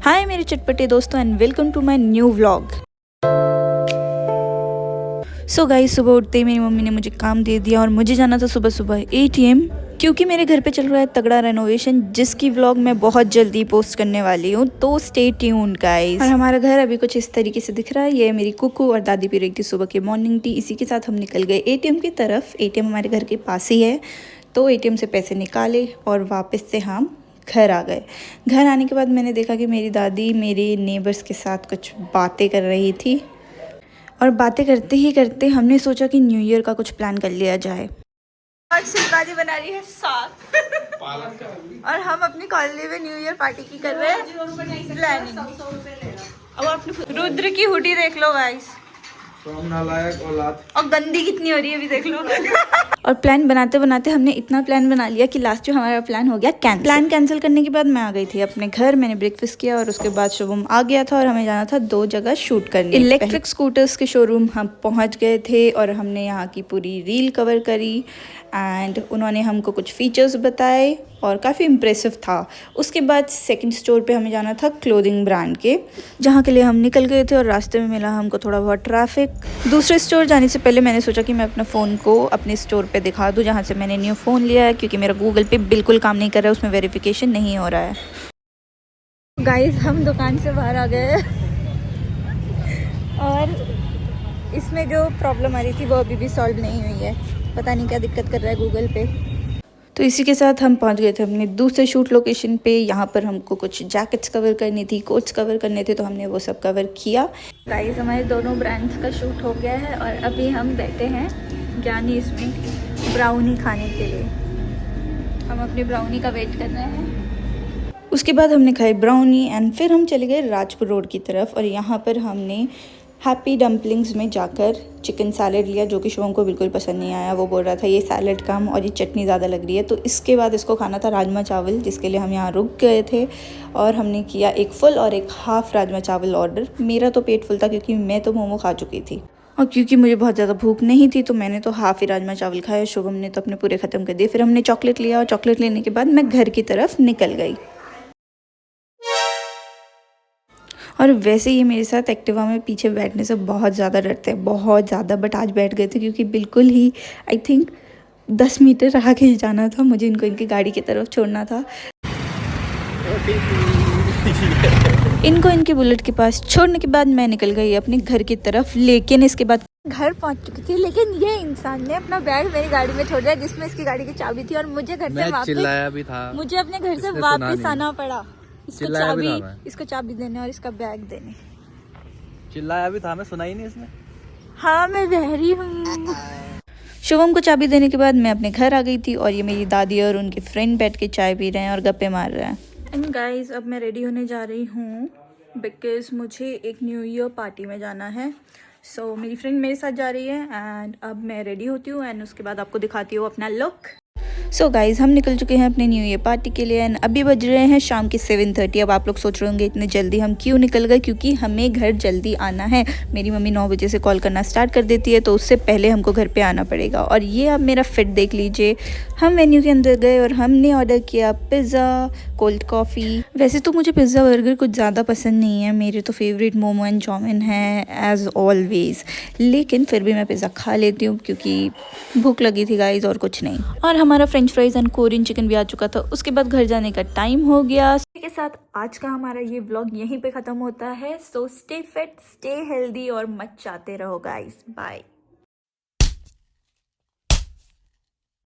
हाय मेरे चटपटे दोस्तों and welcome to my new vlog. So guys, सुबह उठते ही मेरी मम्मी ने मुझे काम दे दिया और मुझे जाना था सुबह सुबह ATM, क्योंकि मेरे घर पे चल रहा है तगड़ा रेनोवेशन, जिसकी व्लॉग मैं बहुत जल्दी पोस्ट करने वाली हूँ। तो स्टे ट्यून्ड गाइस। और हमारा घर अभी कुछ इस तरीके से दिख रहा है। ये मेरी कुकू और दादी पी रही थी सुबह की मॉर्निंग टी। इसी के साथ हम निकल गए ATM की तरफ। ATM हमारे घर के पास ही है, तो ATM से पैसे निकाले और वापस से हम घर आ गए। घर आने के बाद मैंने देखा कि मेरी दादी मेरे नेबर्स के साथ कुछ बातें कर रही थी, और बातें करते ही करते हमने सोचा कि न्यू ईयर का कुछ प्लान कर लिया जाए। और शिल्पाजी बना रही है साग और हम अपनी कॉलोनी में न्यू ईयर पार्टी की कर रहे हैं प्लानिंग। अब अपने रुद्र की हुडी देख लो गाइस, और गंदी कितनी हो रही है अभी देख लो। और प्लान बनाते बनाते हमने इतना प्लान बना लिया कि लास्ट में हमारा प्लान हो गया कैंसिल। प्लान कैंसिल करने के बाद मैं आ गई थी अपने घर। मैंने ब्रेकफास्ट किया और उसके बाद शुभम आ गया था और हमें जाना था 2 जगह शूट करने। इलेक्ट्रिक स्कूटर्स के शोरूम हम पहुंच गए थे और हमने यहाँ की पूरी रील कवर करी एंड उन्होंने हमको कुछ फीचर्स बताए और काफ़ी इम्प्रेसिव था। उसके बाद सेकंड स्टोर पे हमें जाना था क्लोथिंग ब्रांड के, जहाँ के लिए हम निकल गए थे और रास्ते में मिला हमको थोड़ा बहुत ट्रैफिक। दूसरे स्टोर जाने से पहले मैंने सोचा कि मैं अपना फ़ोन को अपने स्टोर पे दिखा दूँ जहाँ से मैंने न्यू फ़ोन लिया है, क्योंकि मेरा गूगल पे बिल्कुल काम नहीं कर रहा है, उसमें वेरिफिकेशन नहीं हो रहा है। गाइस, हम दुकान से बाहर आ गए और इसमें जो प्रॉब्लम आ रही थी वो अभी भी सॉल्व नहीं हुई है। पता नहीं क्या दिक्कत कर रहा है गूगल पे। तो इसी के साथ हम पहुंच गए थे अपने दूसरे शूट लोकेशन पे। यहाँ पर हमको कुछ जैकेट्स कवर करनी थी, कोट्स कवर करने थे, तो हमने वो सब कवर किया। गाइस, हमारे दोनों ब्रांड्स का शूट हो गया है और अभी हम बैठे हैं ज्ञानी इसमें ब्राउनी खाने के लिए। हम अपनी ब्राउनी का वेट कर रहे हैं। उसके बाद हमने खाई ब्राउनी एंड फिर हम चले गए राजपुर रोड की तरफ और यहाँ पर हमने हैप्पी डम्पलिंग्स में जाकर चिकन सैलड लिया, जो कि शुभम को बिल्कुल पसंद नहीं आया। वो बोल रहा था ये सैलड कम और ये चटनी ज़्यादा लग रही है। तो इसके बाद इसको खाना था राजमा चावल, जिसके लिए हम यहाँ रुक गए थे और हमने किया एक फुल और एक हाफ़ राजमा चावल ऑर्डर। मेरा तो पेट फुल था क्योंकि मैं तो मोमो खा चुकी थी, और क्योंकि मुझे बहुत ज़्यादा भूख नहीं थी तो मैंने तो हाफ़ ही राजमा चावल खाया। शुभम ने तो अपने पूरे ख़त्म कर दिए। फिर हमने चॉकलेट लिया और चॉकलेट लेने के बाद मैं घर की तरफ निकल गई। और वैसे ये मेरे साथ एक्टिवा में पीछे बैठने से बहुत ज़्यादा डरते हैं, बहुत ज़्यादा। बट आज बैठ गए थे क्योंकि बिल्कुल ही आई थिंक 10 मीटर आगे ही जाना था मुझे, इनको इनकी गाड़ी की तरफ छोड़ना था। इनको इनके बुलेट के पास छोड़ने के बाद मैं निकल गई अपने घर की तरफ। लेकिन इसके बाद घर पहुंच चुकी थी, लेकिन ये इंसान ने अपना बैग मेरी गाड़ी में छोड़ दिया, जिसमें इसकी गाड़ी की चाबी थी, और मुझे घर से वापस चिल्लाया भी था। मुझे अपने घर से वापस आना पड़ा। इसको चाबी देने और इसका बैग देने। चिल्लाया भी था, मैं सुना ही नहीं इसने। हाँ, मैं बहरी हूँ। शुभम को चाबी देने के बाद मैं अपने घर आ गई थी और ये मेरी दादी और उनके फ्रेंड बैठ के चाय पी रहे हैं और गप्पे मार रहे हैं। एंड गाइस, अब मैं रेडी होने जा रही हूँ बिकॉज मुझे एक न्यू ईयर पार्टी में जाना है। सो मेरी फ्रेंड मेरे साथ जा रही है एंड अब मैं रेडी होती हूँ एंड उसके बाद आपको दिखाती हूँ अपना लुक। सो गाइज़, हम निकल चुके हैं अपने न्यू ईयर पार्टी के लिए एंड अभी बज रहे हैं शाम के 7:30। अब आप लोग सोच रहे होंगे इतने जल्दी हम क्यों निकल गए, क्योंकि हमें घर जल्दी आना है। मेरी मम्मी 9 बजे से कॉल करना स्टार्ट कर देती है, तो उससे पहले हमको घर पे आना पड़ेगा। और ये अब मेरा फिट देख लीजिए। हम मेन्यू के अंदर गए और हमने ऑर्डर किया पिज़्ज़ा, कोल्ड कॉफ़ी। वैसे तो मुझे पिज़्ज़ा बर्गर कुछ ज़्यादा पसंद नहीं है, मेरे तो फेवरेट मोमो एंड चाउमिन है एज़ ऑलवेज़, लेकिन फिर भी मैं पिज़्ज़ा खा लेती हूँ क्योंकि भूख लगी थी गाइज़, और कुछ नहीं। और हमारा French fries and Korean chicken भी आ चुका था। उसके बाद घर जाने का टाइम हो गया। इसी के साथ आज का हमारा ये व्लॉग यहीं पे ख़त्म होता है। So stay fit, stay healthy और मचाते रहो गाइज़। बाय।